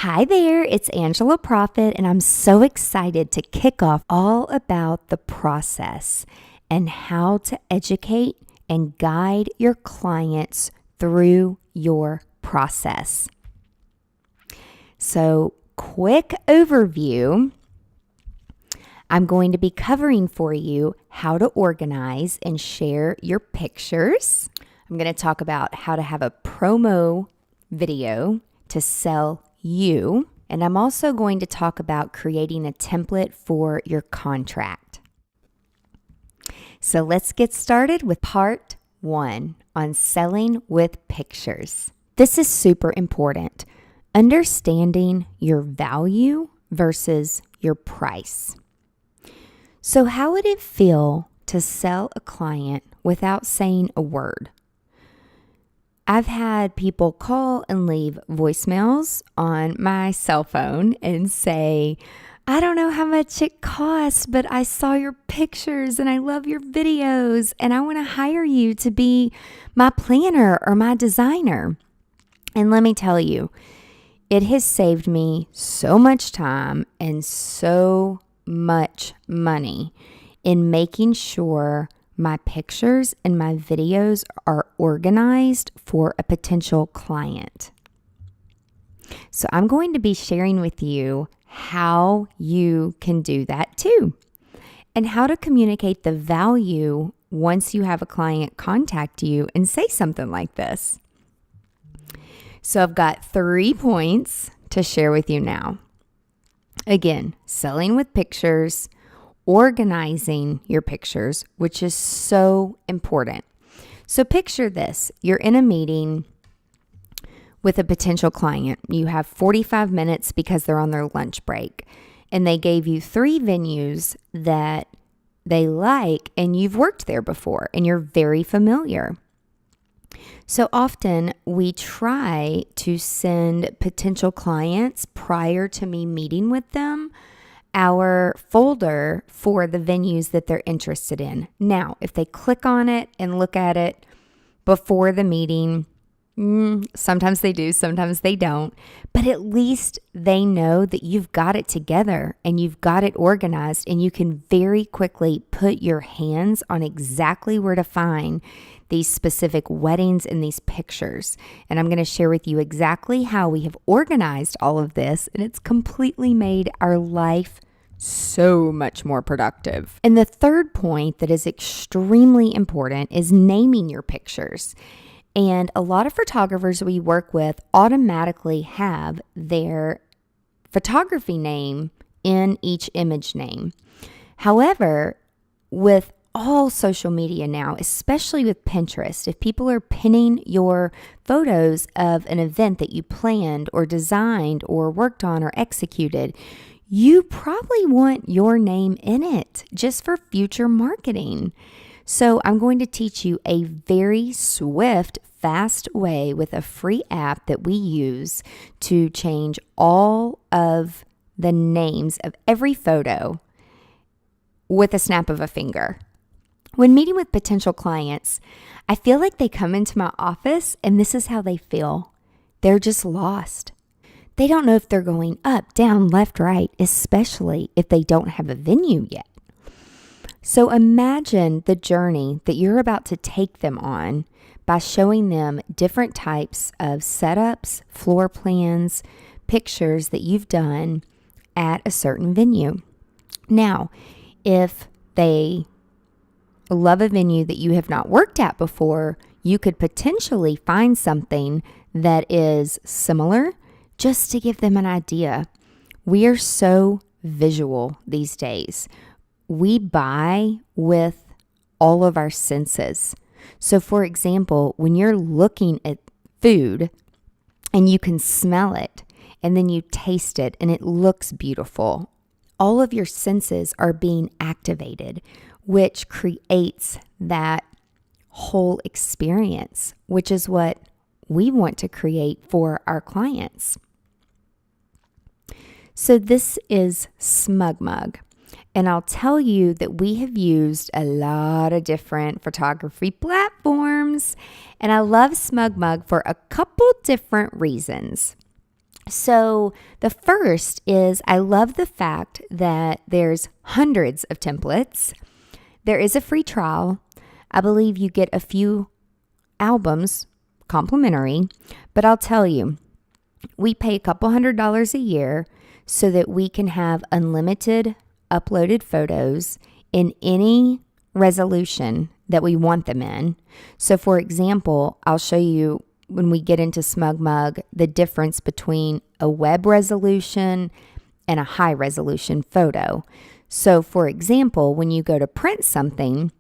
Hi there, it's Angela Prophet, and I'm so excited to kick off all about the process and how to educate and guide your clients through your process. So, quick overview. I'm going to be covering for you how to organize and share your pictures. I'm going to talk about how to have a promo video to sell you. And I'm also going to talk about creating a template for your contract. So let's get started with part 1 on selling with pictures. This is super important. Understanding your value versus your price. So how would it feel to sell a client without saying a word? I've had people call and leave voicemails on my cell phone and say, I don't know how much it costs, but I saw your pictures and I love your videos and I want to hire you to be my planner or my designer. And let me tell you, it has saved me so much time and so much money in making sure my pictures and my videos are organized for a potential client. So I'm going to be sharing with you how you can do that too, and how to communicate the value once you have a client contact you and say something like this. So I've got 3 points to share with you now. Again, selling with pictures, organizing your pictures, which is so important. So picture this. You're in a meeting with a potential client. You have 45 minutes because they're on their lunch break. And they gave you 3 venues that they like and you've worked there before and you're very familiar. So often we try to send potential clients prior to me meeting with them our folder for the venues that they're interested in. Now, if they click on it and look at it before the meeting, sometimes they do, sometimes they don't, but at least they know that you've got it together and you've got it organized and you can very quickly put your hands on exactly where to find these specific weddings and these pictures. And I'm going to share with you exactly how we have organized all of this, and it's completely made our life so much more productive. And the third point that is extremely important is naming your pictures. And a lot of photographers we work with automatically have their photography name in each image name. However, with all social media now, especially with Pinterest, if people are pinning your photos of an event that you planned or designed or worked on or executed, you probably want your name in it just for future marketing. So I'm going to teach you a very swift, fast way with a free app that we use to change all of the names of every photo with a snap of a finger. When meeting with potential clients, I feel like they come into my office and this is how they feel. They're just lost. They don't know if they're going up, down, left, right, especially if they don't have a venue yet. So imagine the journey that you're about to take them on by showing them different types of setups, floor plans, pictures that you've done at a certain venue. Now, if they love a venue that you have not worked at before, you could potentially find something that is similar just to give them an idea. We are so visual these days. We buy with all of our senses. So for example, when you're looking at food and you can smell it and then you taste it and it looks beautiful, all of your senses are being activated, which creates that whole experience, which is what we want to create for our clients. So this is SmugMug. And I'll tell you that we have used a lot of different photography platforms. And I love SmugMug for a couple different reasons. So the first is I love the fact that there's hundreds of templates. There is a free trial. I believe you get a few albums complimentary, but I'll tell you, we pay a couple $100 a year so that we can have unlimited uploaded photos in any resolution that we want them in. So for example, I'll show you when we get into SmugMug the difference between a web resolution and a high resolution photo. So for example, when you go to print something,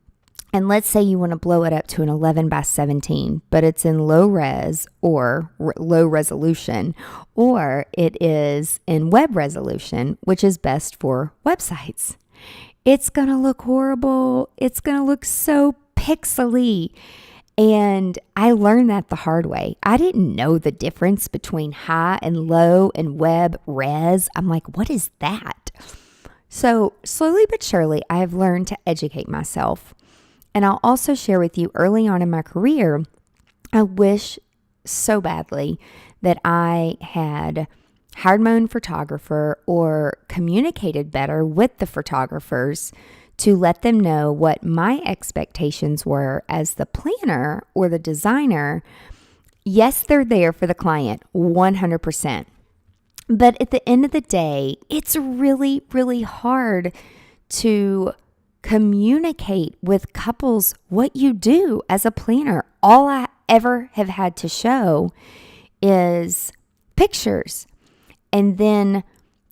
and let's say you want to blow it up to an 11 by 17, but it's in low res or low resolution, or it is in web resolution, which is best for websites. It's going to look horrible. It's going to look so pixely. And I learned that the hard way. I didn't know the difference between high and low and web res. I'm like, what is that? So slowly but surely, I've learned to educate myself. And I'll also share with you early on in my career, I wish so badly that I had hired my own photographer or communicated better with the photographers to let them know what my expectations were as the planner or the designer. Yes, they're there for the client 100%. But at the end of the day, it's really, really hard to communicate with couples what you do as a planner. All I ever have had to show is pictures. And then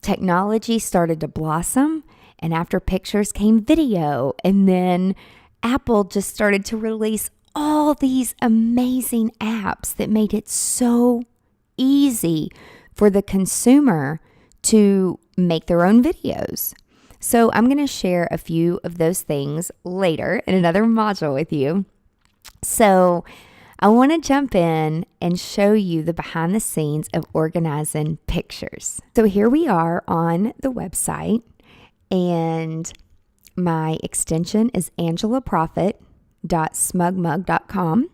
technology started to blossom. And after pictures came video. And then Apple just started to release all these amazing apps that made it so easy for the consumer to make their own videos. So I'm going to share a few of those things later in another module with you. So I want to jump in and show you the behind the scenes of organizing pictures. So here we are on the website, and my extension is angelaprofit.smugmug.com.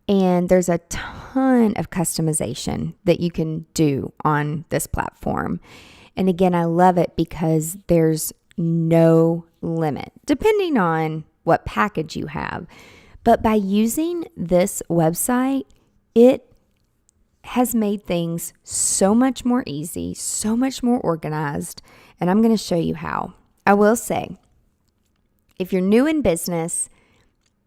And there's a ton of customization that you can do on this platform. And again, I love it because there's no limit, depending on what package you have. But by using this website, it has made things so much more easy, so much more organized. And I'm going to show you how. I will say, if you're new in business,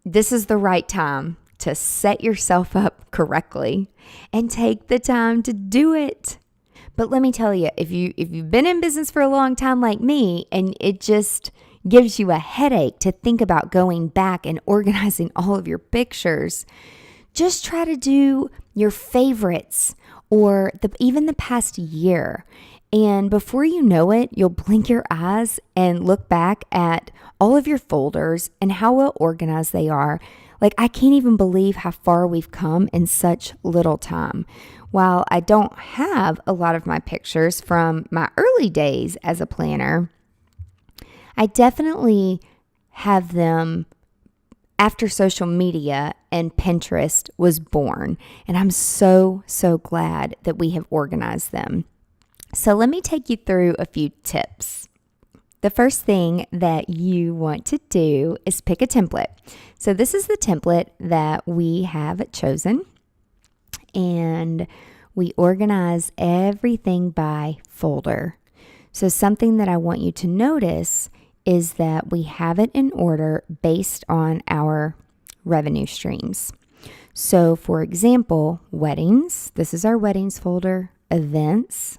this is the right time to set yourself up correctly and take the time to do it. But let me tell you, if you've been in business for a long time like me, and it just gives you a headache to think about going back and organizing all of your pictures, just try to do your favorites or even the past year. And before you know it, you'll blink your eyes and look back at all of your folders and how well organized they are. Like, I can't even believe how far we've come in such little time. While I don't have a lot of my pictures from my early days as a planner, I definitely have them after social media and Pinterest was born. And I'm so, so glad that we have organized them. So let me take you through a few tips. The first thing that you want to do is pick a template. So this is the template that we have chosen. And we organize everything by folder. So something that I want you to notice is that we have it in order based on our revenue streams. So for example, weddings, this is our weddings folder, events,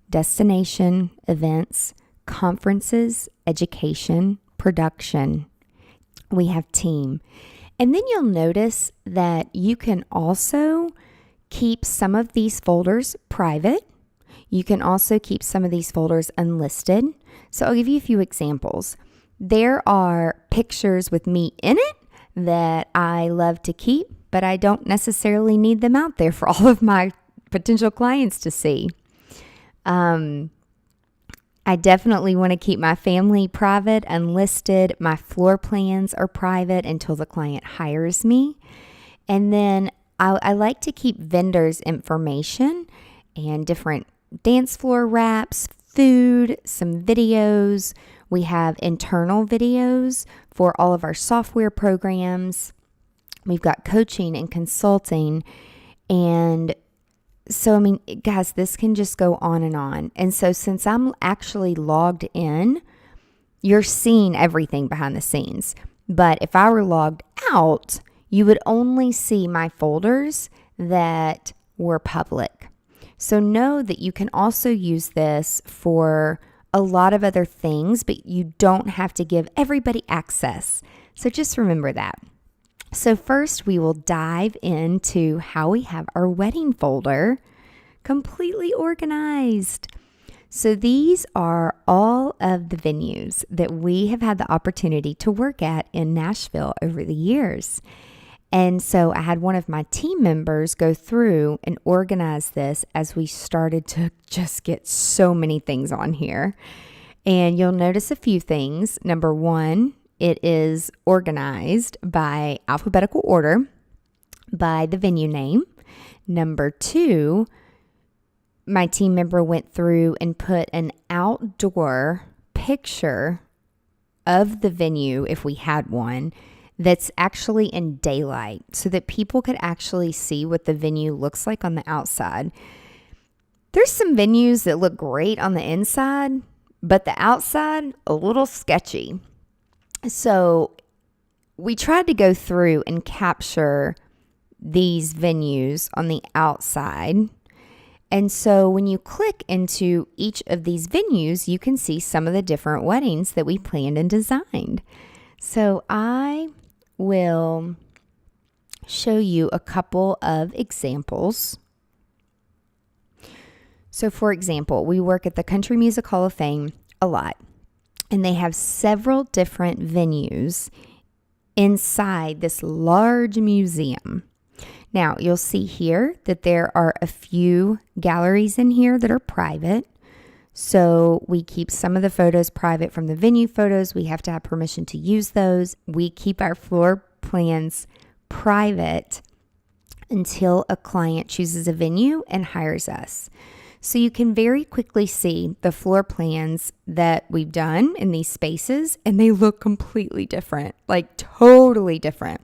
destination events, conferences, education, production. We have team. And then you'll notice that you can also keep some of these folders private. You can also keep some of these folders unlisted. So I'll give you a few examples. There are pictures with me in it that I love to keep, but I don't necessarily need them out there for all of my potential clients to see. I definitely want to keep my family private, unlisted. My floor plans are private until the client hires me. And then I like to keep vendors' information and different dance floor wraps, food, some videos. We have internal videos for all of our software programs. We've got coaching and consulting. And so, I mean, guys, this can just go on and on. And so since I'm actually logged in, you're seeing everything behind the scenes. But if I were logged out, you would only see my folders that were public. So know that you can also use this for a lot of other things, but you don't have to give everybody access. So just remember that. So first, we will dive into how we have our wedding folder completely organized. So these are all of the venues that we have had the opportunity to work at in Nashville over the years. And so I had one of my team members go through and organize this as we started to just get so many things on here. And you'll notice a few things. Number one, it is organized by alphabetical order by the venue name. Number two, my team member went through and put an outdoor picture of the venue, if we had one, that's actually in daylight so that people could actually see what the venue looks like on the outside. There's some venues that look great on the inside, but the outside, a little sketchy. So we tried to go through and capture these venues on the outside. And so when you click into each of these venues, you can see some of the different weddings that we planned and designed. So I will show you a couple of examples. So for example, we work at the Country Music Hall of Fame a lot, and they have several different venues inside this large museum. Now, you'll see here that there are a few galleries in here that are private. So we keep some of the photos private from the venue photos. We have to have permission to use those. We keep our floor plans private until a client chooses a venue and hires us. So you can very quickly see the floor plans that we've done in these spaces, and they look completely different, like totally different.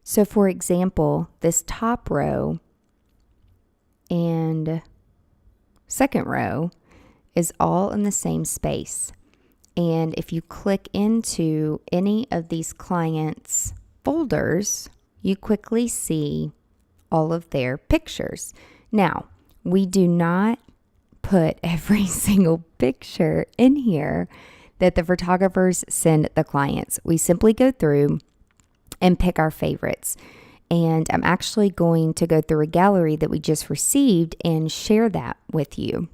So for example, this top row and second row is all in the same space. And if you click into any of these clients' folders, you quickly see all of their pictures. Now, we do not put every single picture in here that the photographers send the clients. We simply go through and pick our favorites. And I'm actually going to go through a gallery that we just received and share that with you.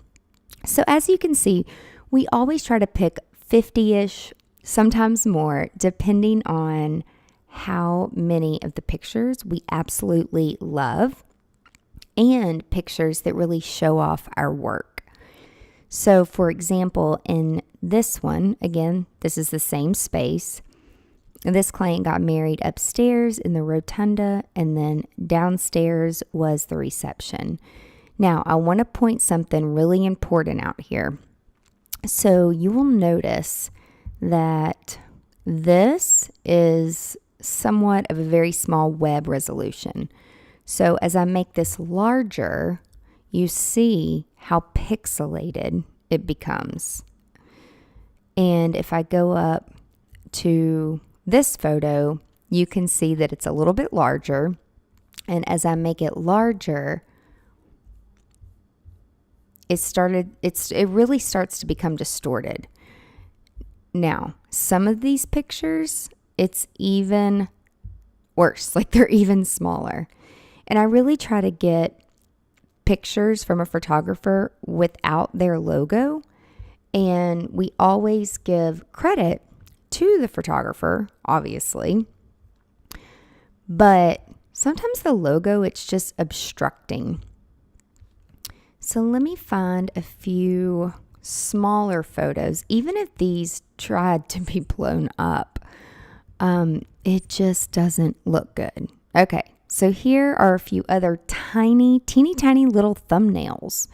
So as you can see, we always try to pick 50-ish, sometimes more, depending on how many of the pictures we absolutely love and pictures that really show off our work. So for example, in this one, again, this is the same space. This client got married upstairs in the rotunda, and then downstairs was the reception. Now, I want to point something really important out here. So you will notice that this is somewhat of a very small web resolution. So as I make this larger, you see how pixelated it becomes. And if I go up to this photo, you can see that it's a little bit larger. And as I make it larger, it really starts to become distorted. Now, some of these pictures, it's even worse, like they're even smaller. And I really try to get pictures from a photographer without their logo. And we always give credit to the photographer, obviously. But sometimes the logo, it's just obstructing. So let me find a few smaller photos. Even if these tried to be blown up, it just doesn't look good. Okay, so here are a few other teeny tiny little thumbnails.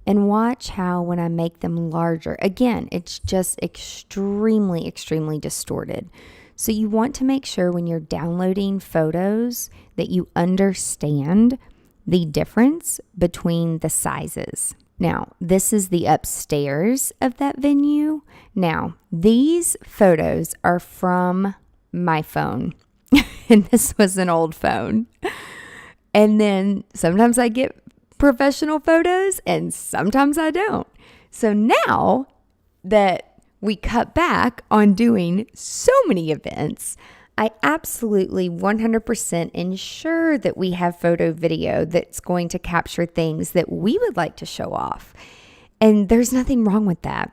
And watch how when I make them larger, again, it's just extremely, extremely distorted. So you want to make sure when you're downloading photos that you understand the difference between the sizes. Now, this is the upstairs of that venue. Now, these photos are from my phone, and this was an old phone. And then sometimes I get professional photos and sometimes I don't. So now that we cut back on doing so many events, I absolutely 100% ensure that we have photo video that's going to capture things that we would like to show off. And there's nothing wrong with that.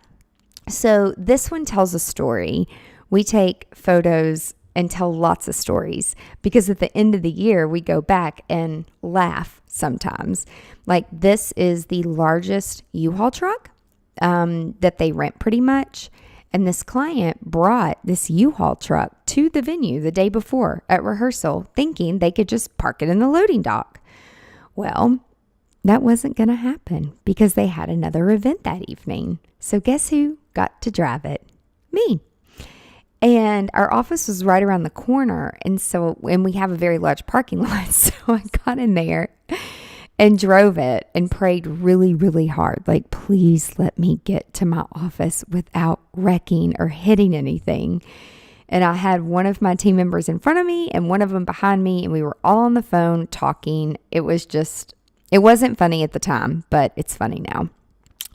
So this one tells a story. We take photos and tell lots of stories because at the end of the year, we go back and laugh sometimes. Like this is the largest U-Haul truck that they rent pretty much. And this client brought this U-Haul truck to the venue the day before at rehearsal, thinking they could just park it in the loading dock. Well, that wasn't going to happen because they had another event that evening. So guess who got to drive it? Me. And our office was right around the corner. And we have a very large parking lot. So I got in there and drove it and prayed really, really hard. Like, please let me get to my office without wrecking or hitting anything. And I had one of my team members in front of me and one of them behind me. And we were all on the phone talking. It wasn't funny at the time, but it's funny now.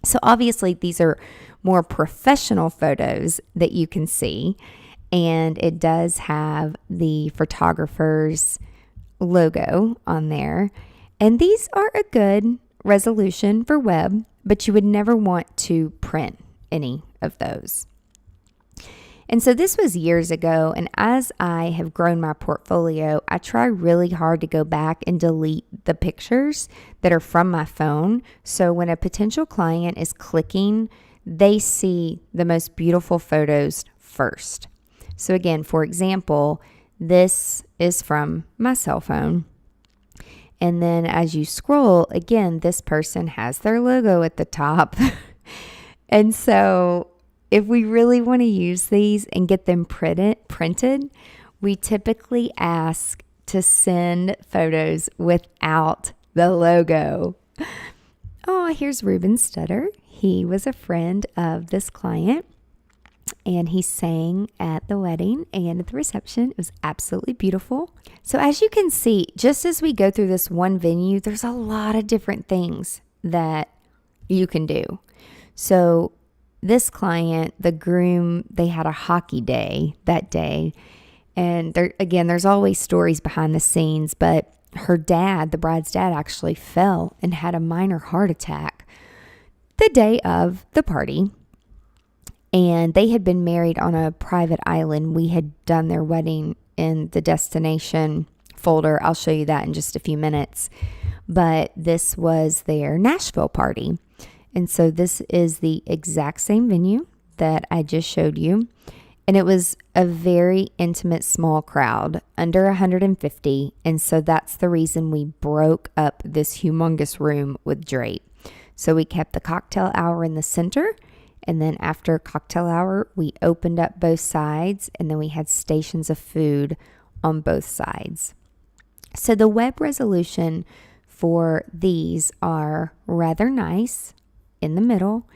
So obviously these are more professional photos that you can see. And it does have the photographer's logo on there. And these are a good resolution for web, but you would never want to print any of those. And so this was years ago. And as I have grown my portfolio, I try really hard to go back and delete the pictures that are from my phone. So when a potential client is clicking, they see the most beautiful photos first. So again, for example, this is from my cell phone. And then as you scroll, again, this person has their logo at the top. And so if we really want to use these and get them printed, we typically ask to send photos without the logo. Oh, here's Ruben Stutter. He was a friend of this client. And he sang at the wedding and at the reception. It was absolutely beautiful. So as you can see, just as we go through this one venue, there's a lot of different things that you can do. So this client, the groom, they had a hockey day that day. And there's always stories behind the scenes, but her dad, the bride's dad, actually fell and had a minor heart attack the day of the party. And they had been married on a private island. We had done their wedding in the destination folder. I'll show you that in just a few minutes. But this was their Nashville party. And so this is the exact same venue that I just showed you. And it was a very intimate, small crowd, under 150. And so that's the reason we broke up this humongous room with drape. So we kept the cocktail hour in the center. And then after cocktail hour, we opened up both sides, and then we had stations of food on both sides. So the web resolution for these are rather nice in the middle,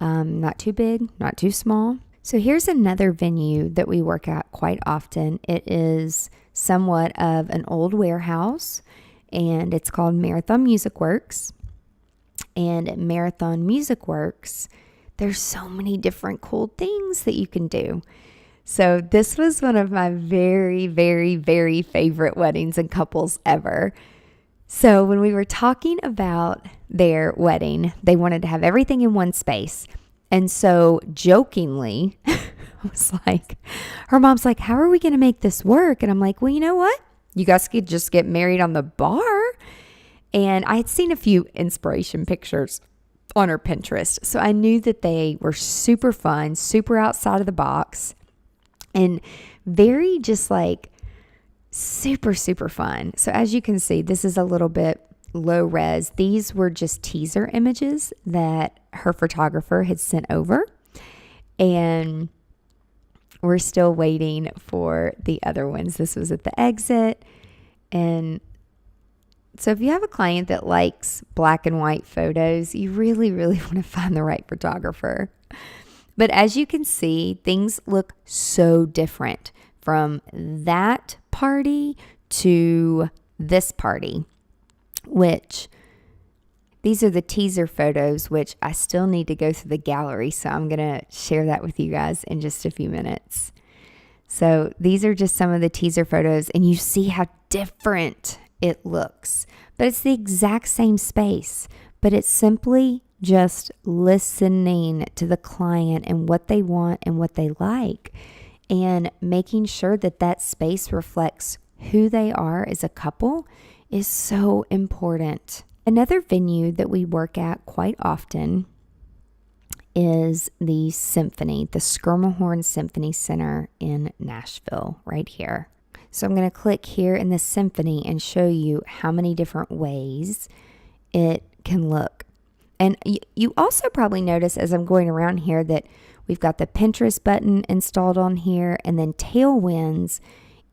not too big, not too small. So here's another venue that we work at quite often. It is somewhat of an old warehouse, and it's called Marathon Music Works. And at Marathon Music Works, there's so many different cool things that you can do. So this was one of my very, very, very favorite weddings and couples ever. So when we were talking about their wedding, they wanted to have everything in one space. And so jokingly, I was like, her mom's like, how are we going to make this work? And I'm like, well, you know what? You guys could just get married on the bar. And I had seen a few inspiration pictures on her Pinterest. So I knew that they were super fun, super outside of the box, and very just like super, super fun. So as you can see, this is a little bit low res. These were just teaser images that her photographer had sent over. And we're still waiting for the other ones. This was at the exit. And so if you have a client that likes black and white photos, you really, really want to find the right photographer. But as you can see, things look so different from that party to this party, which these are the teaser photos, which I still need to go through the gallery. So I'm going to share that with you guys in just a few minutes. So these are just some of the teaser photos, and you see how different it looks. But it's the exact same space, but it's simply just listening to the client and what they want and what they like, and making sure that that space reflects who they are as a couple is so important. Another venue that we work at quite often is the Symphony, the Skirmahorn Symphony Center in Nashville, right here. So I'm going to click here in the Symphony and show you how many different ways it can look. And you also probably notice as I'm going around here that we've got the Pinterest button installed on here, and then Tailwinds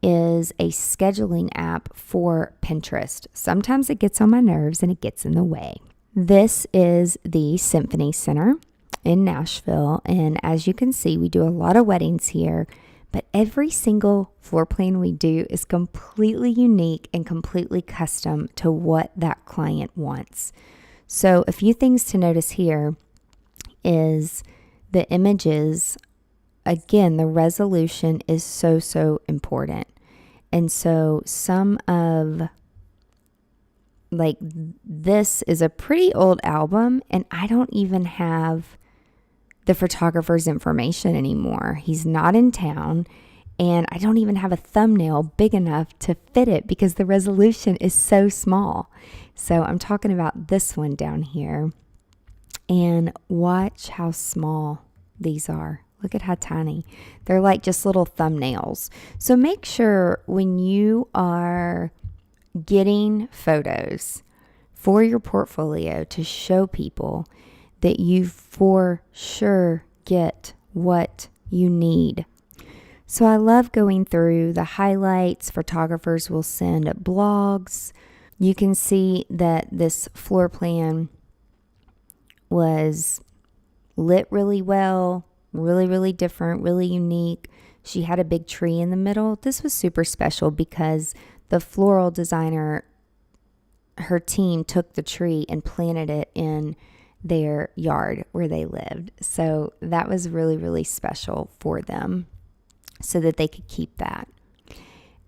is a scheduling app for Pinterest. Sometimes it gets on my nerves and it gets in the way. This is the Symphony Center in Nashville, and as you can see, we do a lot of weddings here, but every single floor plan we do is completely unique and completely custom to what that client wants. So a few things to notice here is the images. Again, the resolution is so important. And so some of, like, this is a pretty old album, and I don't even have the photographer's information anymore. He's not in town, and I don't even have a thumbnail big enough to fit it because the resolution is so small. So I'm talking about this one down here, and watch how small these are. Look at how tiny. They're like just little thumbnails. So make sure when you are getting photos for your portfolio to show people that you for sure get what you need. So I love going through the highlights. Photographers will send blogs. You can see that this floor plan was lit really well. Really, really different, really unique. She had a big tree in the middle. This was super special because the floral designer, her team took the tree and planted it in their yard where they lived. So that was really, really special for them so that they could keep that.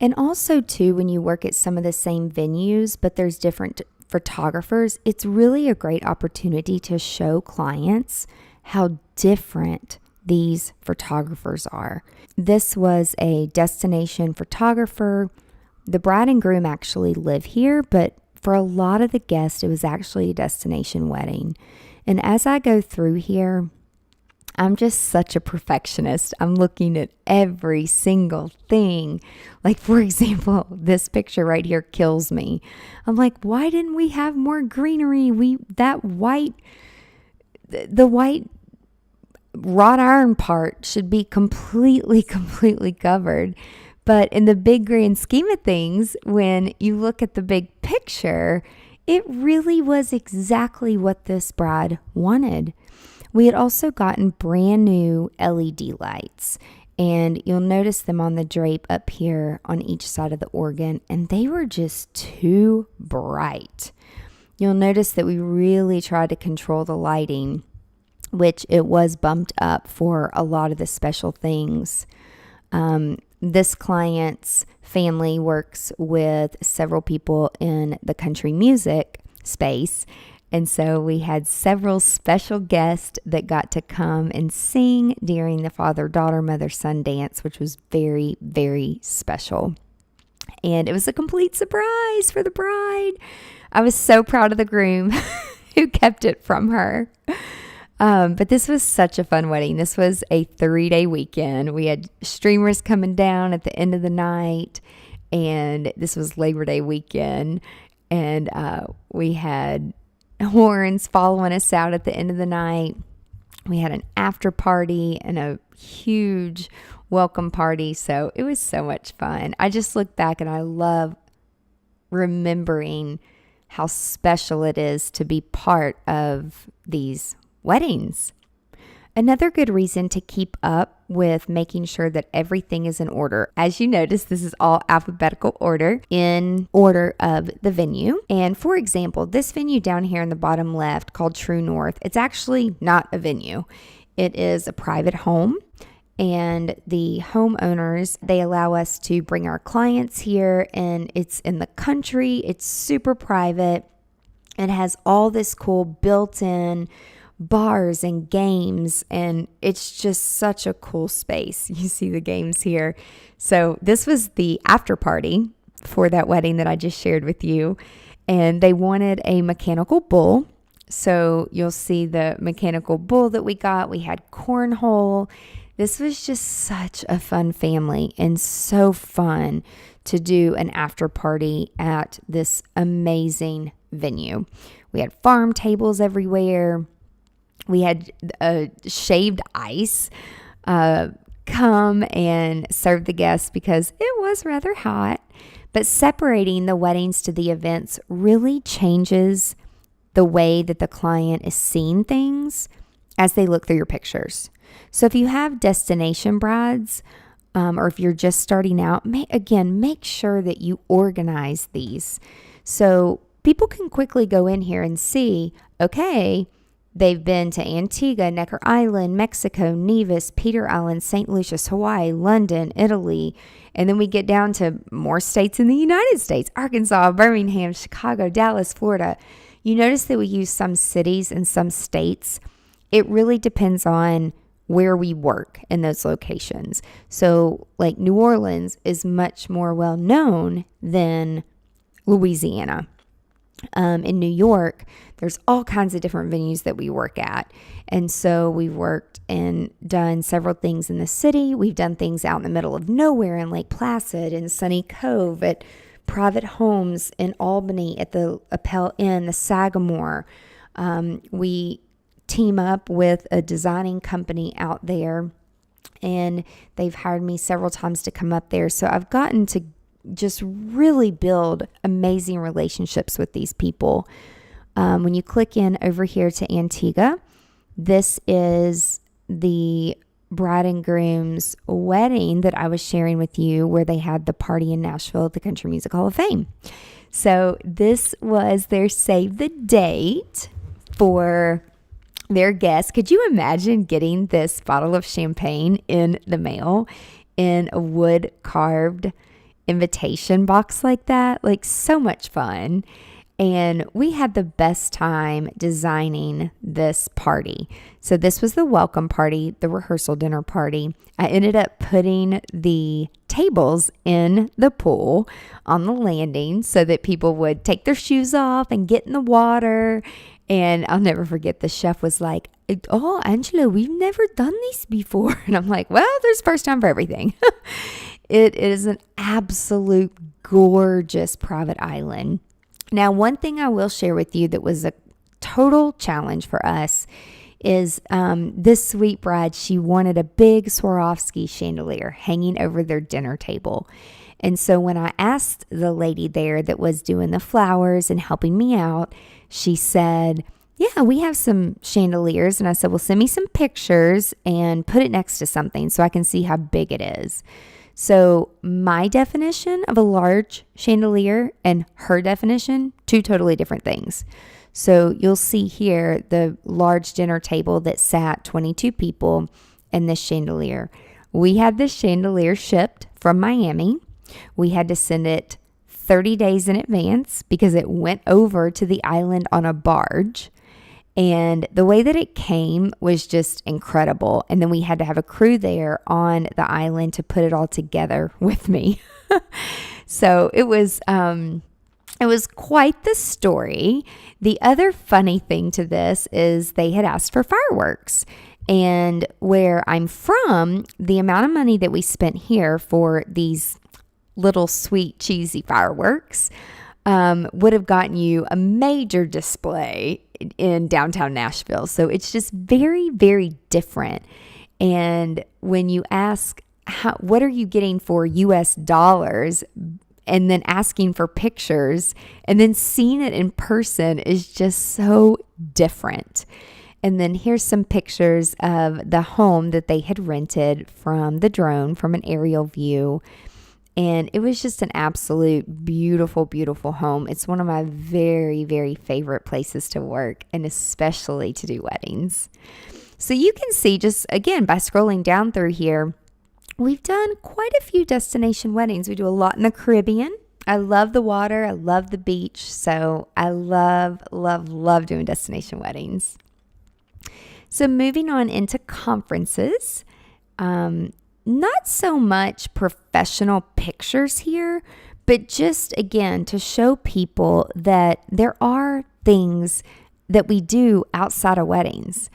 And also, too, when you work at some of the same venues, but there's different photographers, it's really a great opportunity to show clients how different these photographers are. This was a destination photographer. The bride and groom actually live here, but for a lot of the guests, it was actually a destination wedding. And as I go through here, I'm just such a perfectionist. I'm looking at every single thing. Like, for example, this picture right here kills me. I'm like, why didn't we have more greenery? The white wrought iron part should be completely covered. But in the big grand scheme of things, when you look at the big picture, it really was exactly what this bride wanted. We had also gotten brand new LED lights, and you'll notice them on the drape up here on each side of the organ, and they were just too bright. You'll notice that we really tried to control the lighting, which it was bumped up for a lot of the special things. This client's family works with several people in the country music space. And so we had several special guests that got to come and sing during the father-daughter, mother-son dance, which was very, very special. And it was a complete surprise for the bride. I was so proud of the groom who kept it from her. But this was such a fun wedding. This was a 3-day weekend. We had streamers coming down at the end of the night, and this was Labor Day weekend. And we had horns following us out at the end of the night. We had an after party and a huge welcome party. So it was so much fun. I just look back and I love remembering how special it is to be part of these weddings. Another good reason to keep up with making sure that everything is in order. As you notice, this is all alphabetical order in order of the venue. And for example, this venue down here in the bottom left called True North, it's actually not a venue. It is a private home. And the homeowners, they allow us to bring our clients here, and it's in the country. It's super private. It has all this cool built-in bars and games, and it's just such a cool space. You see the games here. So this was the after party for that wedding that I just shared with you, and they wanted a mechanical bull. So you'll see the mechanical bull that we got. We had cornhole. This was just such a fun family and so fun to do an after party at this amazing venue. We had farm tables everywhere. We had shaved ice come and serve the guests because it was rather hot. But separating the weddings to the events really changes the way that the client is seeing things as they look through your pictures. So if you have destination brides, or if you're just starting out, make sure that you organize these. So people can quickly go in here and see, okay, they've been to Antigua, Necker Island, Mexico, Nevis, Peter Island, St. Lucia, Hawaii, London, Italy. And then we get down to more states in the United States, Arkansas, Birmingham, Chicago, Dallas, Florida. You notice that we use some cities and some states. It really depends on where we work in those locations. So like New Orleans is much more well known than Louisiana. In New York, there's all kinds of different venues that we work at. And so we've worked and done several things in the city. We've done things out in the middle of nowhere in Lake Placid, in Sunny Cove, at private homes in Albany, at the Appel Inn, the Sagamore. We team up with a designing company out there, and they've hired me several times to come up there. So I've gotten to just really build amazing relationships with these people. When you click in over here to Antigua, this is the bride and groom's wedding that I was sharing with you, where they had the party in Nashville at the Country Music Hall of Fame. So this was their save the date for their guests. Could you imagine getting this bottle of champagne in the mail in a wood carved invitation box like that? Like, so much fun. And we had the best time designing this party. So this was the welcome party, the rehearsal dinner party. I ended up putting the tables in the pool on the landing so that people would take their shoes off and get in the water. And I'll never forget, the chef was like, "Oh, Angela, we've never done these before." And I'm like, well, there's first time for everything. It is an absolute gorgeous private island. Now, one thing I will share with you that was a total challenge for us is this sweet bride, she wanted a big Swarovski chandelier hanging over their dinner table. And so when I asked the lady there that was doing the flowers and helping me out, she said, "Yeah, we have some chandeliers." And I said, "Well, send me some pictures and put it next to something so I can see how big it is." So my definition of a large chandelier and her definition, two totally different things. So you'll see here the large dinner table that sat 22 people and this chandelier. We had this chandelier shipped from Miami. We had to send it 30 days in advance because it went over to the island on a barge. And the way that it came was just incredible. And then we had to have a crew there on the island to put it all together with me. So it was quite the story. The other funny thing to this is they had asked for fireworks. And where I'm from, the amount of money that we spent here for these little sweet cheesy fireworks would have gotten you a major display in downtown Nashville. So it's just very, very different. And when you ask, what are you getting for US dollars? And then asking for pictures and then seeing it in person is just so different. And then here's some pictures of the home that they had rented from the drone, from an aerial view. And it was just an absolute beautiful, beautiful home. It's one of my very, very favorite places to work, and especially to do weddings. So you can see, just again, by scrolling down through here, we've done quite a few destination weddings. We do a lot in the Caribbean. I love the water. I love the beach. So I love, love, love doing destination weddings. So moving on into conferences, not so much professional pictures here, but just again to show people that there are things that we do outside of weddings.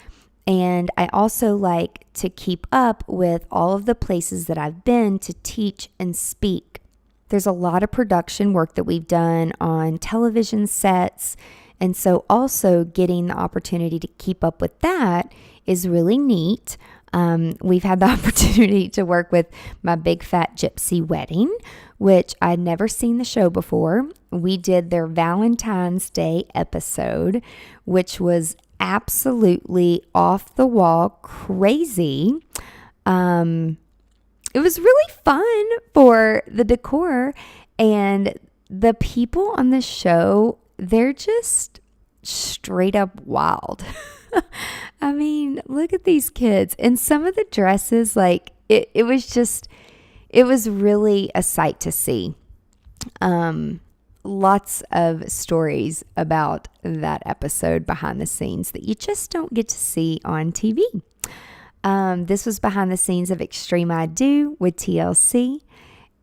And I also like to keep up with all of the places that I've been to teach and speak. There's a lot of production work that we've done on television sets. And so also getting the opportunity to keep up with that is really neat. We've had the opportunity to work with My Big Fat Gypsy Wedding, which I'd never seen the show before. We did their Valentine's Day episode, which was absolutely off the wall crazy. It was really fun for the decor, and the people on the show, they're just straight up wild. I mean, look at these kids. And some of the dresses, like it was really a sight to see. Lots of stories about that episode behind the scenes that you just don't get to see on TV. This was behind the scenes of Extreme I Do with TLC.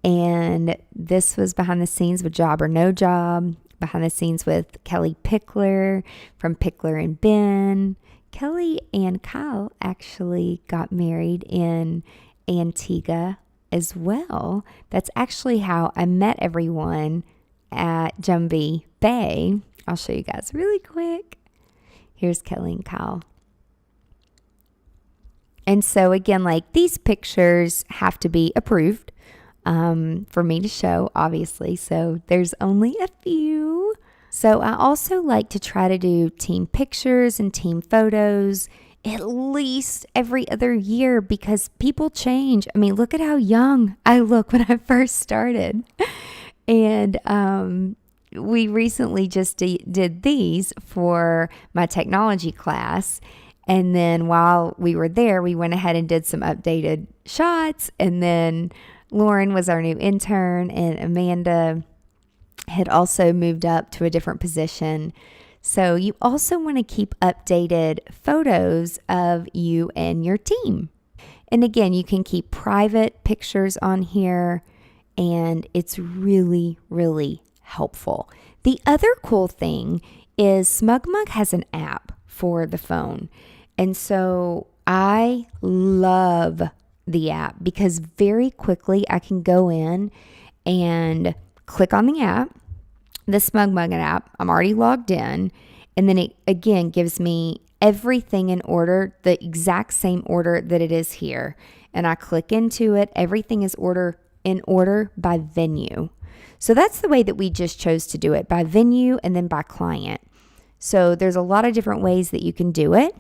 And this was behind the scenes with Job or No Job, behind the scenes with Kelly Pickler from Pickler and Ben. Kelly and Kyle actually got married in Antigua as well. That's actually how I met everyone at Jumbie Bay. I'll show you guys really quick. Here's Kelly and Kyle. And so again, like these pictures have to be approved for me to show, obviously. So there's only a few. So I also like to try to do team pictures and team photos at least every other year because people change. I mean, look at how young I look when I first started. And we recently just did these for my technology class. And then while we were there, we went ahead and did some updated shots. And then Lauren was our new intern, and Amanda had also moved up to a different position. So you also want to keep updated photos of you and your team. And again, you can keep private pictures on here, and it's really, really helpful. The other cool thing is SmugMug has an app for the phone. And so I love the app because very quickly I can go in and click on the app, the SmugMug app. I'm already logged in. And then it again gives me everything in order, the exact same order that it is here. And I click into it. Everything is in order by venue. So that's the way that we just chose to do it, by venue and then by client. So there's a lot of different ways that you can do it.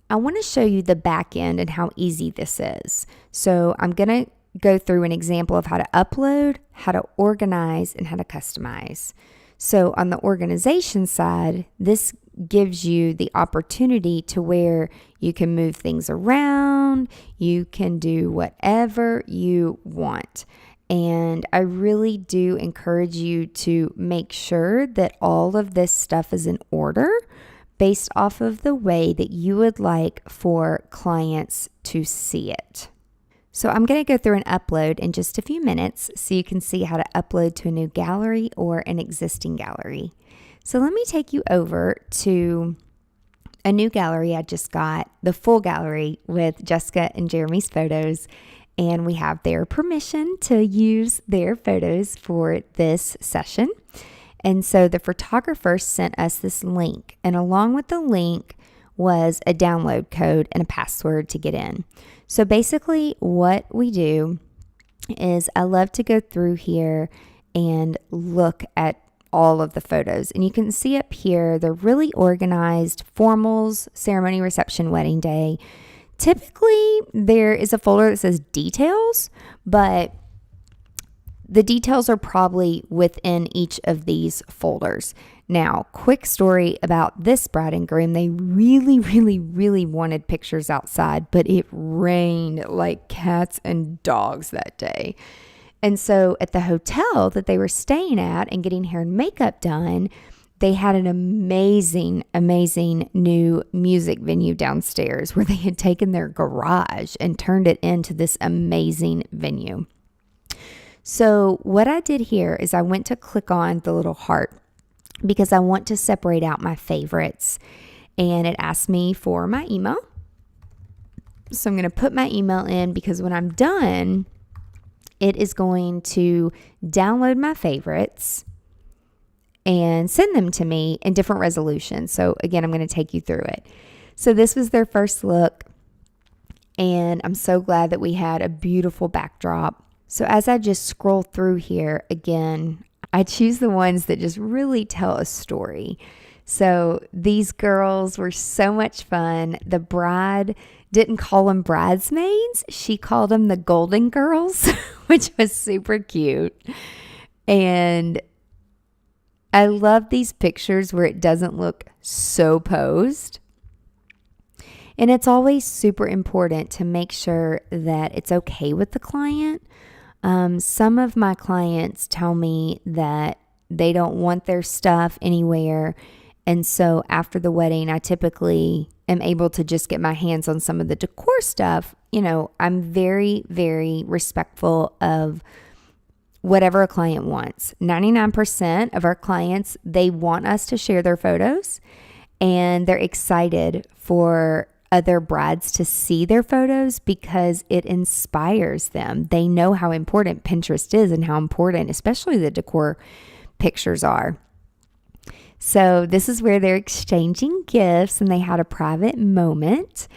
I want to show you the back end and how easy this is. So I'm going to go through an example of how to upload, how to organize, and how to customize. So on the organization side, this gives you the opportunity to where you can move things around, you can do whatever you want. And I really do encourage you to make sure that all of this stuff is in order based off of the way that you would like for clients to see it. So I'm going to go through and upload in just a few minutes so you can see how to upload to a new gallery or an existing gallery. So let me take you over to a new gallery I just got, the full gallery with Jessica and Jeremy's photos. and we have their permission to use their photos for this session. And so the photographer sent us this link, and along with the link was a download code and a password to get in. So basically what we do is I love to go through here and look at all of the photos. And you can see up here, they're really organized: formals, ceremony, reception, wedding day. Typically, there is a folder that says details, but the details are probably within each of these folders. Now, quick story about this bride and groom. They really wanted pictures outside, but it rained like cats and dogs that day. And so at the hotel that they were staying at and getting hair and makeup done, they had an amazing new music venue downstairs where they had taken their garage and turned it into this amazing venue. So what I did here is I went to click on the little heart because I want to separate out my favorites, and it asked me for my email. So I'm going to put my email in because when I'm done, it is going to download my favorites and send them to me in different resolutions. So again, I'm going to take you through it. So this was their first look, and I'm so glad that we had a beautiful backdrop. So as I just scroll through here, again, I choose the ones that just really tell a story. So these girls were so much fun. The bride didn't call them bridesmaids. She called them the Golden Girls, which was super cute. And I love these pictures where it doesn't look so posed. And it's always super important to make sure that it's okay with the client. Some of my clients tell me that they don't want their stuff anywhere. And so after the wedding, I typically am able to just get my hands on some of the decor stuff. You know, I'm very respectful of whatever a client wants. 99% of our clients, they want us to share their photos, and they're excited for other brides to see their photos because it inspires them. They know how important Pinterest is and how important, especially the decor pictures are. So this is where they're exchanging gifts, and they had a private moment,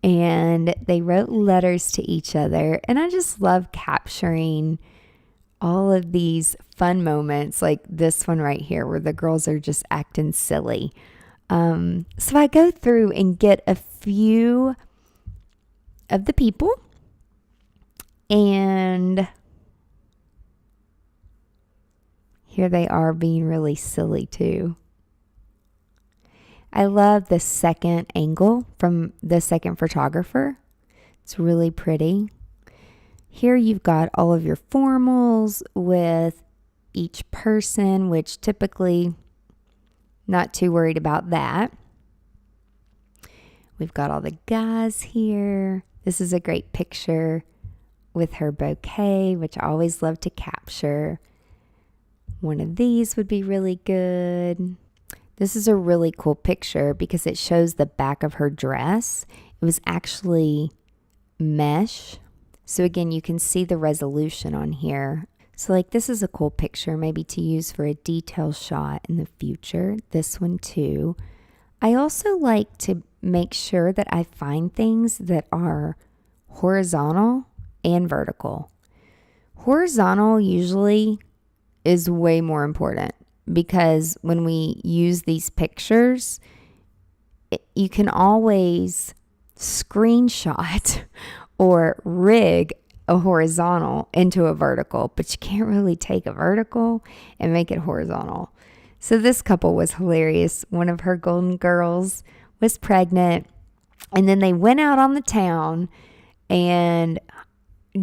and they wrote letters to each other. And I just love capturing all of these fun moments, like this one right here where the girls are just acting silly. So I go through and get a few of the people, and here they are being really silly too. I love the second angle from the second photographer. It's really pretty. Here you've got all of your formals with each person, which typically not too worried about that. We've got all the guys here. This is a great picture with her bouquet, which I always love to capture. One of these would be really good. This is a really cool picture because it shows the back of her dress. It was actually mesh. So again, you can see the resolution on here. So like this is a cool picture maybe to use for a detail shot in the future. This one too. I also like to make sure that I find things that are horizontal and vertical. Horizontal usually is way more important because when we use these pictures, you can always screenshot or rig a horizontal into a vertical, but you can't really take a vertical and make it horizontal. So this couple was hilarious. One of her golden girls was pregnant, and then they went out on the town and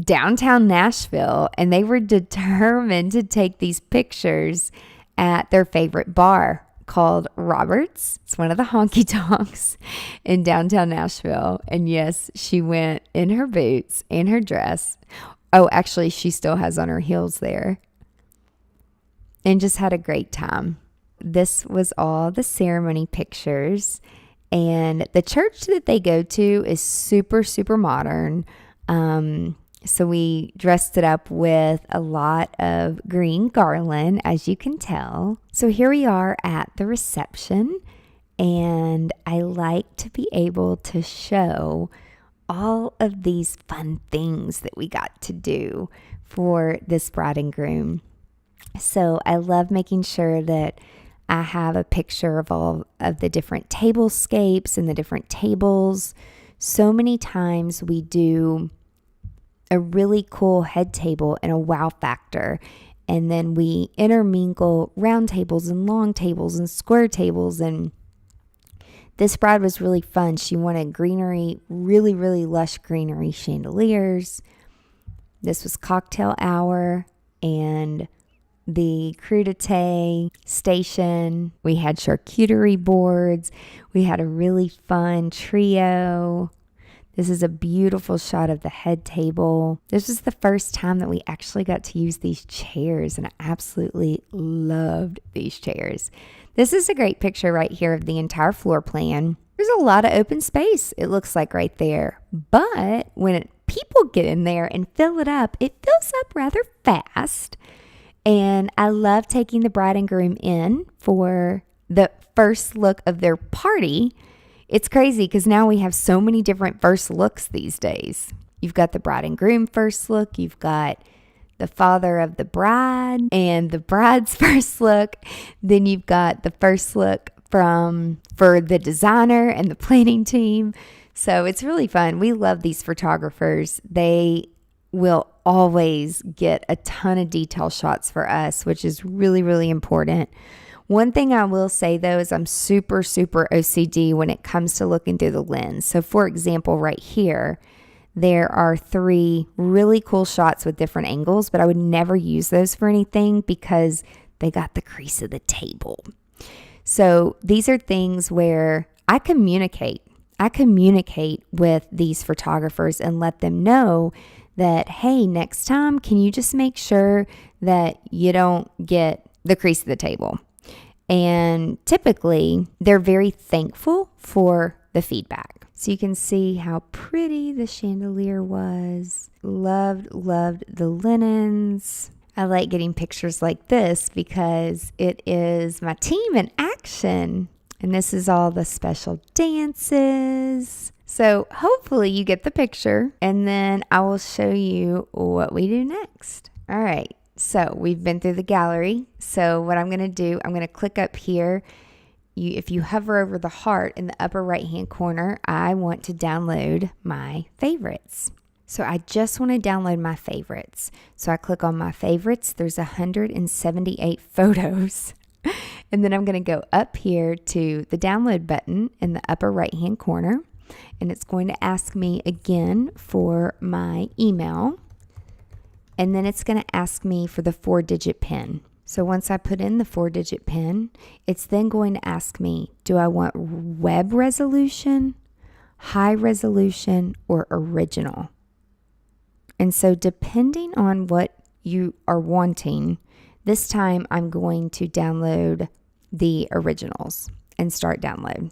downtown Nashville, and they were determined to take these pictures at their favorite bar called Roberts. It's one of the honky tonks in downtown Nashville. And yes, she went in her boots and her dress. Oh, actually, she still has on her heels there. And just had a great time. This was all the ceremony pictures. And the church that they go to is super modern. So we dressed it up with a lot of green garland, as you can tell. So here we are at the reception, and I like to be able to show all of these fun things that we got to do for this bride and groom. So I love making sure that I have a picture of all of the different tablescapes and the different tables. So many times we do a really cool head table and a wow factor, and then we intermingle round tables and long tables and square tables. And this bride was really fun. She wanted greenery, really, really lush greenery chandeliers. This was cocktail hour and the crudité station. We had charcuterie boards. We had a really fun trio. This is a beautiful shot of the head table. This was the first time that we actually got to use these chairs, and I absolutely loved these chairs. This is a great picture right here of the entire floor plan. There's a lot of open space, it looks like right there. But when people get in there and fill it up, it fills up rather fast. And I love taking the bride and groom in for the first look of their party. It's crazy because now we have so many different first looks these days. You've got the bride and groom first look. You've got the father of the bride and the bride's first look. Then you've got the first look for the designer and the planning team. So it's really fun. We love these photographers. They will always get a ton of detail shots for us, which is really, really important. One thing I will say, though, is I'm super, super OCD when it comes to looking through the lens. So, for example, right here, there are 3 really cool shots with different angles, but I would never use those for anything because they got the crease of the table. So these are things where I communicate with these photographers and let them know that, hey, next time, can you just make sure that you don't get the crease of the table? And typically, they're very thankful for the feedback. So you can see how pretty the chandelier was. Loved the linens. I like getting pictures like this because it is my team in action. And this is all the special dances. So hopefully you get the picture, and then I will show you what we do next. All right. So we've been through the gallery. So what I'm going to do, I'm going to click up here. If you hover over the heart in the upper right-hand corner, I want to download my favorites. So I just want to download my favorites. So I click on my favorites. There's 178 photos. And then I'm going to go up here to the download button in the upper right-hand corner. And it's going to ask me again for my email. And then it's going to ask me for the 4-digit PIN. So once I put in the 4-digit PIN, it's then going to ask me, do I want web resolution, high resolution, or original? And so depending on what you are wanting, this time I'm going to download the originals and start download.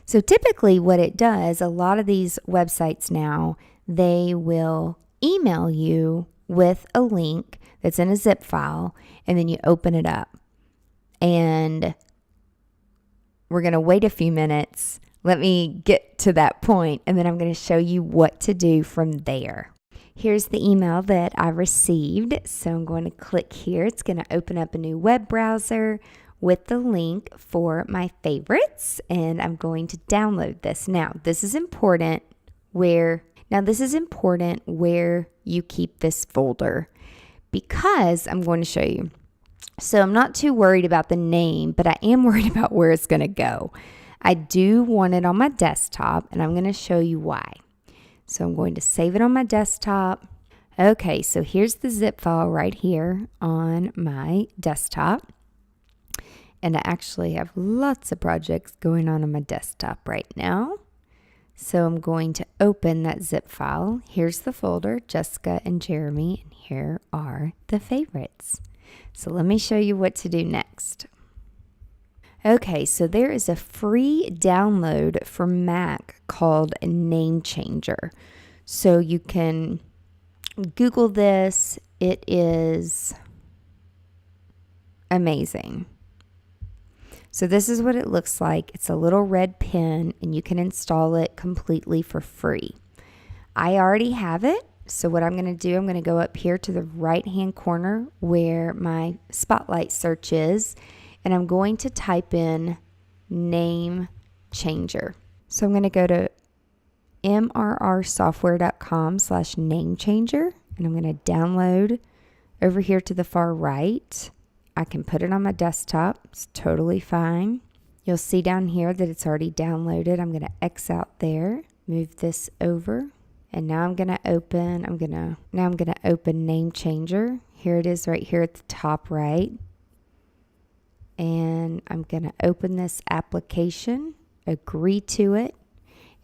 So typically what it does, a lot of these websites now, they will email you with a link that's in a zip file, and then you open it up. And we're going to wait a few minutes. Let me get to that point, and then I'm going to show you what to do from there. Here's the email that I received. So I'm going to click here. It's going to open up a new web browser with the link for my favorites, and I'm going to download this. Now, this is important where you keep this folder, because I'm going to show you. So I'm not too worried about the name, but I am worried about where it's going to go. I do want it on my desktop, and I'm going to show you why. So I'm going to save it on my desktop. Okay, so here's the zip file right here on my desktop. And I actually have lots of projects going on my desktop right now. So I'm going to open that zip file. Here's the folder, Jessica and Jeremy, and here are the favorites. So let me show you what to do next. Okay, so there is a free download for Mac called Name Changer. So you can Google this. It is amazing. So this is what it looks like. It's a little red pen, and you can install it completely for free. I already have it. So what I'm going to do, I'm going to go up here to the right-hand corner where my spotlight search is, and I'm going to type in name changer. So I'm going to go to mrrsoftware.com/name changer, and I'm going to download over here to the far right. I can put it on my desktop. It's totally fine. You'll see down here that it's already downloaded. I'm going to X out there, move this over. And now I'm going to open, open Name Changer. Here it is right here at the top right. And I'm going to open this application, agree to it,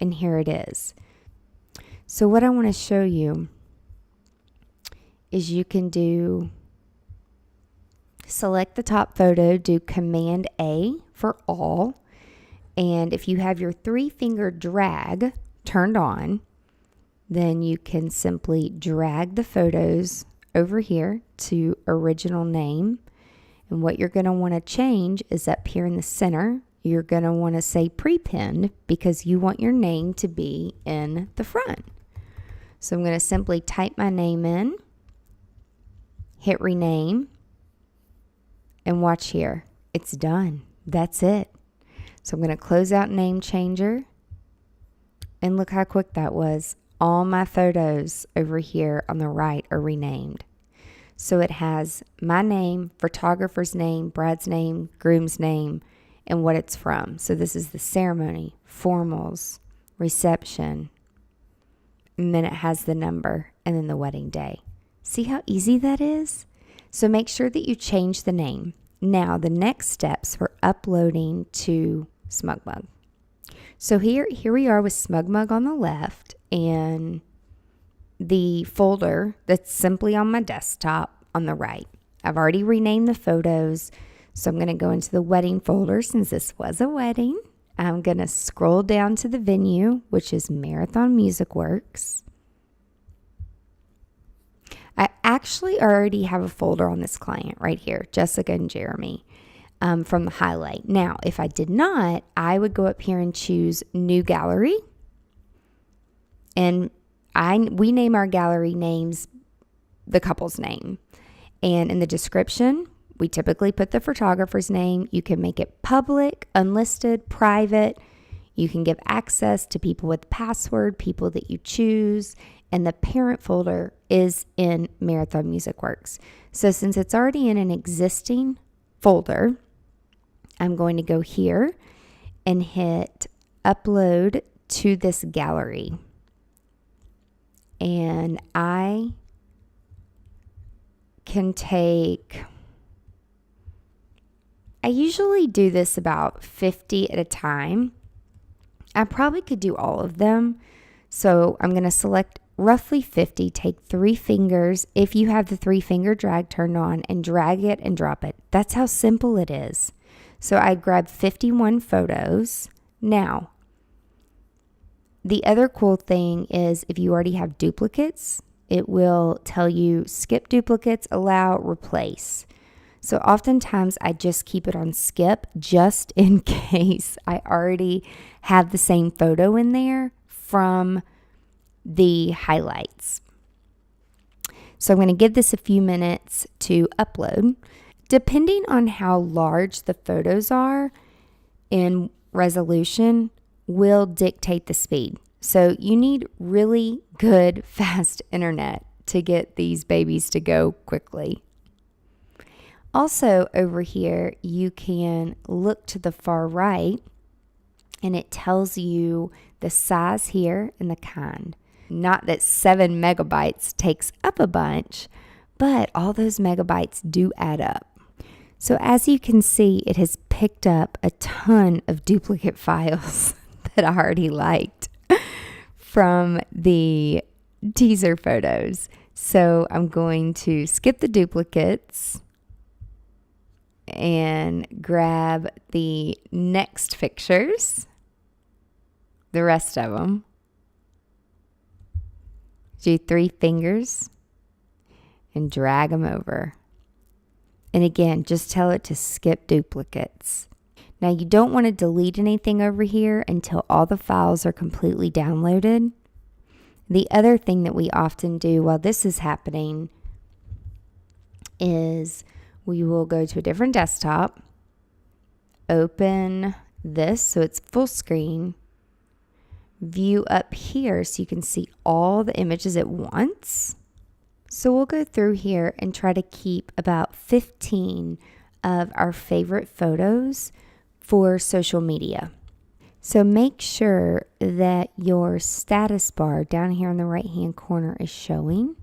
and here it is. So what I want to show you is you can select the top photo, do Command A for all, and if you have your 3-finger drag turned on, then you can simply drag the photos over here to original name. And what you're going to want to change is up here in the center, you're going to want to say prepinned because you want your name to be in the front. So I'm going to simply type my name in, hit rename, and watch here. It's done. That's it. So I'm going to close out Name Changer, and look how quick that was. All my photos over here on the right are renamed. So it has my name, photographer's name, bride's name, groom's name, and what it's from. So this is the ceremony, formals, reception, and then it has the number, and then the wedding day. See how easy that is? So make sure that you change the name. Now the next steps for uploading to SmugMug. So here we are with SmugMug on the left, and the folder that's simply on my desktop on the right. I've already renamed the photos, so I'm going to go into the wedding folder since this was a wedding. I'm going to scroll down to the venue, which is Marathon Music Works. I actually already have a folder on this client right here, Jessica and Jeremy, from the highlight. Now, if I did not, I would go up here and choose New Gallery. And we name our gallery names the couple's name. And in the description, we typically put the photographer's name. You can make it public, unlisted, private. You can give access to people with password, people that you choose. And the parent folder is in Marathon Music Works. So since it's already in an existing folder, I'm going to go here and hit upload to this gallery. And I can I usually do this about 50 at a time. I probably could do all of them. So I'm going to select roughly 50, take 3 fingers, if you have the 3-finger drag turned on, and drag it and drop it. That's how simple it is. So I grabbed 51 photos. Now, the other cool thing is if you already have duplicates, it will tell you skip duplicates, allow, replace. So oftentimes I just keep it on skip just in case I already have the same photo in there from the highlights. So I'm going to give this a few minutes to upload. Depending on how large the photos are in resolution will dictate the speed. So you need really good, fast internet to get these babies to go quickly. Also over here, you can look to the far right and it tells you the size here and the kind. Not that 7 megabytes takes up a bunch, but all those megabytes do add up. So as you can see, it has picked up a ton of duplicate files that I already liked from the teaser photos. So I'm going to skip the duplicates and grab the next pictures, the rest of them. Do 3 fingers and drag them over. And again, just tell it to skip duplicates. Now you don't want to delete anything over here until all the files are completely downloaded. The other thing that we often do while this is happening is we will go to a different desktop, open this so it's full screen, view up here so you can see all the images at once. So we'll go through here and try to keep about 15 of our favorite photos for social media. So make sure that your status bar down here in the right hand corner is showing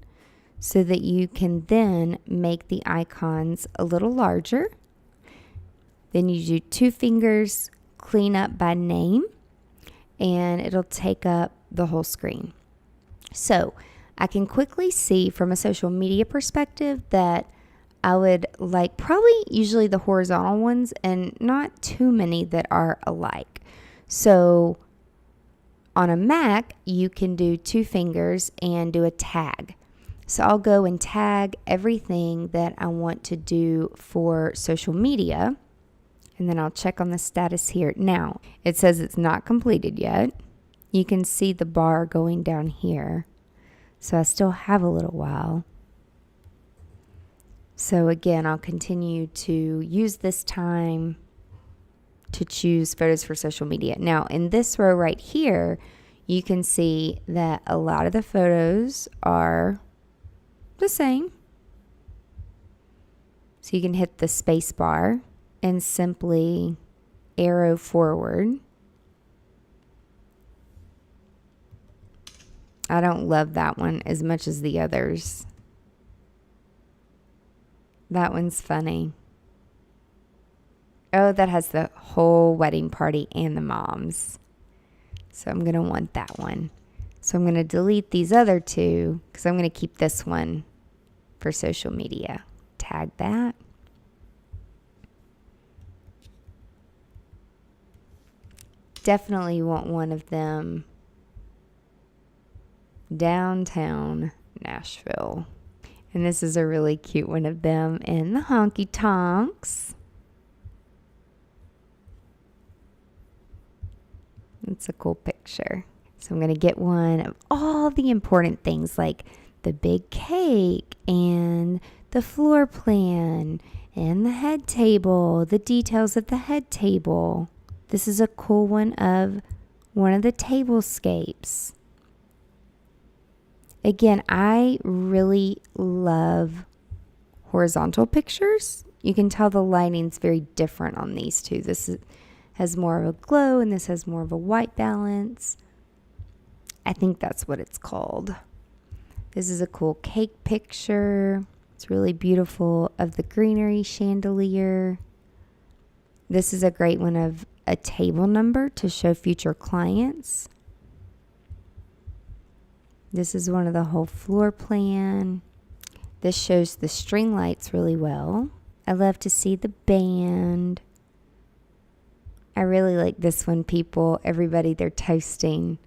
so that you can then make the icons a little larger. Then you do 2 fingers, clean up by name, and it'll take up the whole screen. So I can quickly see from a social media perspective that I would like probably usually the horizontal ones and not too many that are alike. So on a Mac, you can do 2 fingers and do a tag. So I'll go and tag everything that I want to do for social media. And then I'll check on the status here. Now, it says it's not completed yet. You can see the bar going down here. So I still have a little while. So again, I'll continue to use this time to choose photos for social media. Now, in this row right here, you can see that a lot of the photos are the same. So you can hit the space bar and simply arrow forward. I don't love that one as much as the others. That one's funny. Oh, that has the whole wedding party and the moms. So I'm going to want that one. So I'm going to delete these other 2 because I'm going to keep this one for social media. Tag that. Definitely want one of them downtown Nashville. And this is a really cute one of them in the honky tonks. It's a cool picture. So I'm going to get one of all the important things like the big cake and the floor plan and the head table, the details of the head table. This is a cool one of the tablescapes. Again, I really love horizontal pictures. You can tell the lighting's very different on these 2. This has more of a glow and this has more of a white balance. I think that's what it's called. This is a cool cake picture. It's really beautiful of the greenery chandelier. This is a great one of a table number to show future clients. This is one of the whole floor plan. This shows the string lights really well. I love to see the band. I really like this one, everybody, they're toasting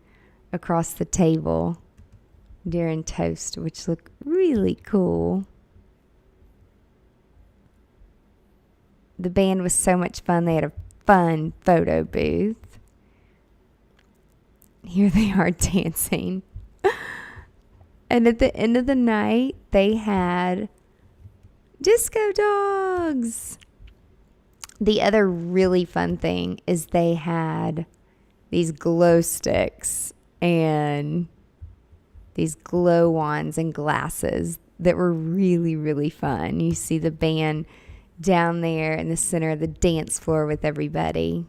across the table during toast, which look really cool. The band was so much fun. They had a fun photo booth. Here they are dancing. And at the end of the night, they had disco dogs. The other really fun thing is they had these glow sticks and these glow wands and glasses that were really, really fun. You see the band down there in the center of the dance floor with everybody.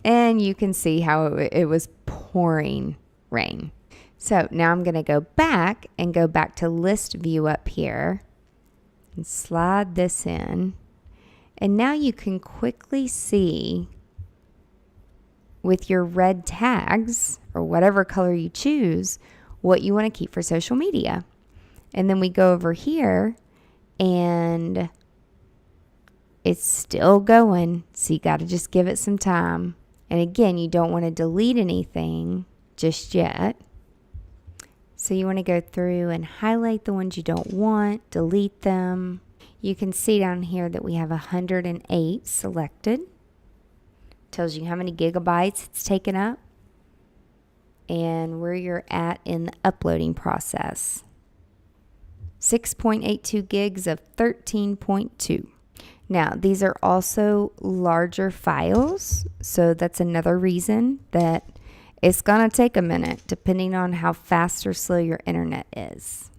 And you can see how it was pouring rain. So now I'm going to go back to list view up here and slide this in. And now you can quickly see with your red tags or whatever color you choose what you want to keep for social media. And then we go over here and it's still going. So you got to just give it some time. And again, you don't want to delete anything just yet. So you want to go through and highlight the ones you don't want, delete them. You can see down here that we have 108 selected. Tells you how many gigabytes it's taken up and where you're at in the uploading process. 6.82 gigs of 13.2. Now, these are also larger files, so that's another reason that it's going to take a minute depending on how fast or slow your internet is.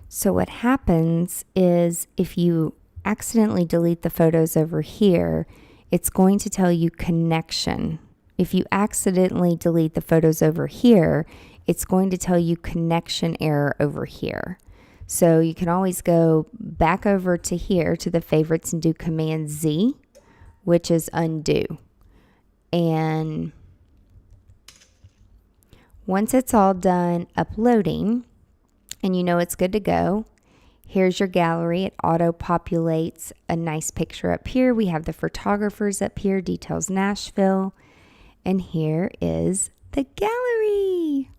So what happens is if you accidentally delete the photos over here, it's going to tell you connection. If you accidentally delete the photos over here, it's going to tell you connection error over here. So you can always go back over to here to the favorites and do Command Z, which is undo. And once it's all done uploading and you know it's good to go, here's your gallery. It auto-populates a nice picture up here. We have the photographers up here, Details Nashville. And here is the gallery.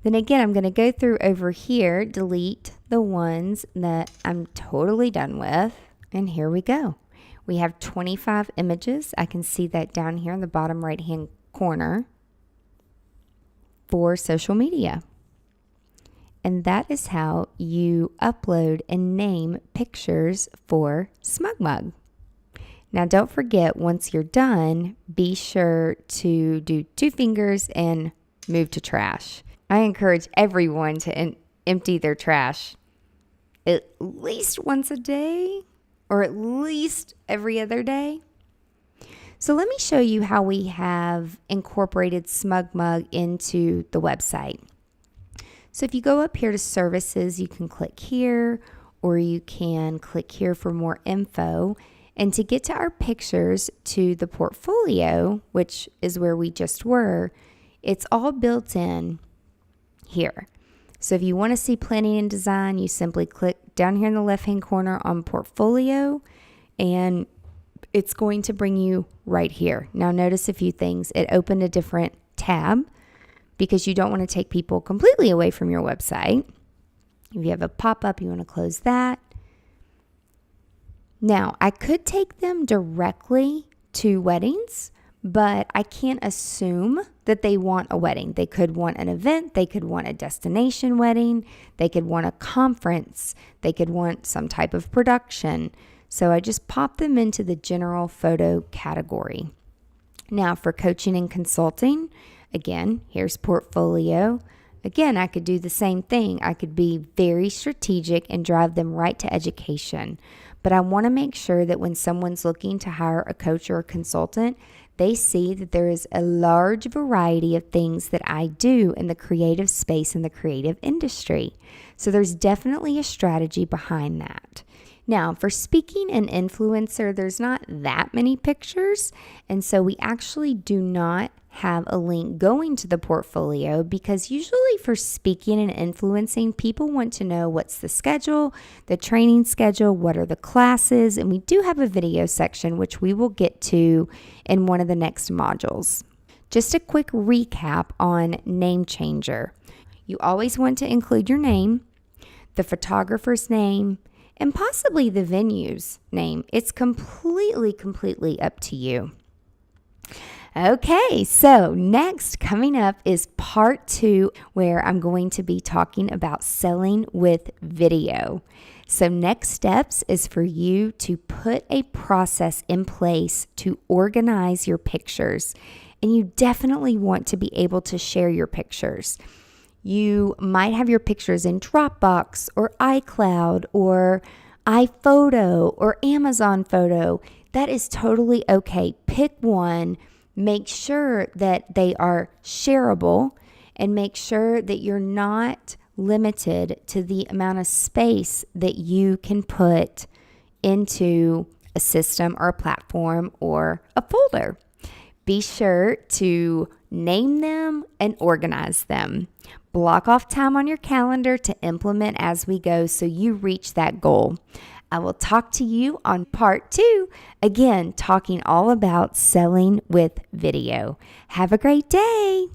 Then again, I'm going to go through over here, delete the ones that I'm totally done with. And here we go. We have 25 images. I can see that down here in the bottom right-hand corner for social media. And that is how you upload and name pictures for SmugMug. Now, don't forget, once you're done, be sure to do 2 fingers and move to trash. I encourage everyone to empty their trash at least once a day or at least every other day. So let me show you how we have incorporated SmugMug into the website. So if you go up here to services, you can click here or you can click here for more info. And to get to our pictures to the portfolio, which is where we just were, it's all built in here. So if you want to see planning and design, you simply click down here in the left-hand corner on portfolio and it's going to bring you right here. Now notice a few things. It opened a different tab because you don't want to take people completely away from your website. If you have a pop-up, you want to close that. Now, I could take them directly to weddings, but I can't assume that they want a wedding. They could want an event. They could want a destination wedding. They could want a conference. They could want some type of production. So I just pop them into the general photo category. Now, for coaching and consulting, again, here's portfolio. Again, I could do the same thing. I could be very strategic and drive them right to education. But I want to make sure that when someone's looking to hire a coach or a consultant, they see that there is a large variety of things that I do in the creative space and the creative industry. So there's definitely a strategy behind that. Now, for speaking and influencer, there's not that many pictures, and so we actually do not have a link going to the portfolio because usually for speaking and influencing, people want to know what's the schedule, the training schedule, what are the classes, and we do have a video section which we will get to in one of the next modules. Just a quick recap on name changer. You always want to include your name, the photographer's name, and possibly the venue's name. It's completely up to you. Okay, so next coming up is part 2, where I'm going to be talking about selling with video. So next steps is for you to put a process in place to organize your pictures. And you definitely want to be able to share your pictures. You might have your pictures in Dropbox or iCloud or iPhoto or Amazon Photo. That is totally okay. Pick one. Make sure that they are shareable and make sure that you're not limited to the amount of space that you can put into a system or a platform or a folder. Be sure to name them and organize them. Block off time on your calendar to implement as we go so you reach that goal. I will talk to you on part 2, again, talking all about selling with video. Have a great day.